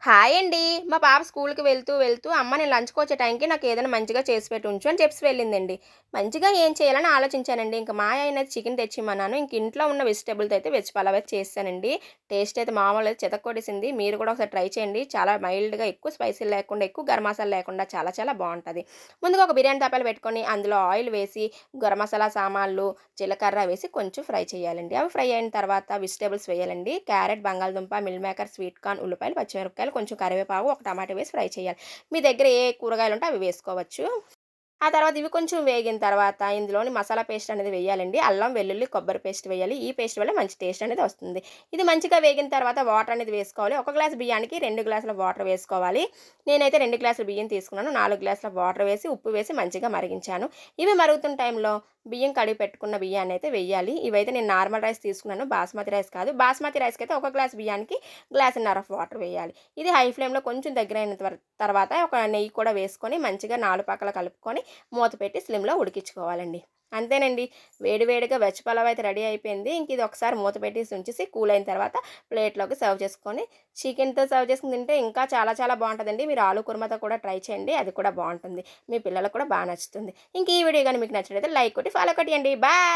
Hi అండి. మా పాప స్కూలుకి వెళ్తూ "అమ్మ నేను లంచ్‌కొచ్చే టైంకి నాకేదైనా మంచిగా చేసి పెట్టి ఉంచు" అని చెప్పేసి వెళ్ళిందండి. మంచిగా ఏం చేయాలని ఆలోచించానండి. ఇంక మా ఆయనైతే చికెన్ తెచ్చిమన్నాను. ఇంక ఇంట్లో ఉన్న వెజిటబుల్‌తో అయితే వెజ్ పలావ్ అయితే చేసేసానండి. టేస్ట్ అయితే మామూలుగా చితక్కొట్టేసింది. మీరు కూడా ఒకసారి ట్రై చేయండి. చాలా మైల్డ్‌గా ఎక్కువ స్పైసీ లేకుండా, ఎక్కువ గరం మసాలా లేకుండా చాలా చాలా బావుంటది. ముందుగా ఒక బిర్యానీ తపాలు పెట్టుకొని అందులో ఆయిల్ వేసి, గరం మసాలా సామాన్లు, జీలకర్ర వేసి కొంచెం ఫ్రై చేయాలండి. అవి ఫ్రై అయిన తర్వాత వెజిటబుల్స్ వేయాలండి. క్యారెట్, బంగాళదుంప, మిల్ మేకర్, స్వీట్ కార్న్, ఉల్లిపాయలు, పచ్చిమిరపకాయలు, కొంచెం కరివేపాకు, ఒక టమాటా వేసి ఫ్రై చేయాలి. మీ దగ్గర ఏ కూరగాయలుంటే అవి వేసుకోవచ్చు. ఆ తర్వాత ఇవి కొంచెం వేగిన తర్వాత ఇందులోని మసాలా పేస్ట్ అనేది వేయాలండి. అల్లం, వెల్లుల్లి, కొబ్బరి పేస్ట్ వేయాలి. ఈ పేస్ట్ వల్ల మంచి టేస్ట్ అనేది వస్తుంది. ఇది మంచిగా వేగిన తర్వాత వాటర్ అనేది వేసుకోవాలి. ఒక గ్లాస్ బియ్యానికి 2 గ్లాసుల వాటర్ వేసుకోవాలి. నేనైతే 2 గ్లాసుల బియ్యం తీసుకున్నాను. 4 గ్లాసుల వాటర్ వేసి, ఉప్పు వేసి మంచిగా మరిగించాను. ఇవి మరుగుతున్న టైంలో బియ్యం కడిగి పెట్టుకున్న బియ్యాన్నయితే వెయ్యాలి. ఇవైతే నేను నార్మల్ రైస్ తీసుకున్నాను. బాస్మతి రైస్ కాదు. బాస్మతి రైస్‌కైతే ఒక గ్లాస్ బియ్యానికి గ్లాసున్నర ఆఫ్ వాటర్ వేయాలి. ఇది హై ఫ్లేమ్‌లో కొంచెం దగ్గరైన తర్వాత ఒక నెయ్యి కూడా వేసుకొని మంచిగా 4 పక్కల కలుపుకొని మూత పెట్టి స్లిమ్‌లో ఉడికించుకోవాలండి. అంతేనండి. వేడి వేడిగా వెజ్ పలావ్ అయితే రెడీ అయిపోయింది. ఇంక ఇది ఒకసారి మూత పెట్టేసి ఉంచేసి కూల్ అయిన తర్వాత ప్లేట్‌లోకి సర్వ్ చేసుకొని చికెన్‌తో సర్వ్ చేసుకొని తింటే ఇంకా చాలా చాలా బావుంటదండి. మీరు ఆలు కుర్మాతో కూడా ట్రై చేయండి. అది కూడా బావుంటుంది. మీ పిల్లలకు కూడా నచ్చుతుంది. ఇంక ఈ వీడియో గాని మీకు నచ్చినట్లయితే లైక్ కొట్టి ఫాలో కొట్టియండి. బాయ్.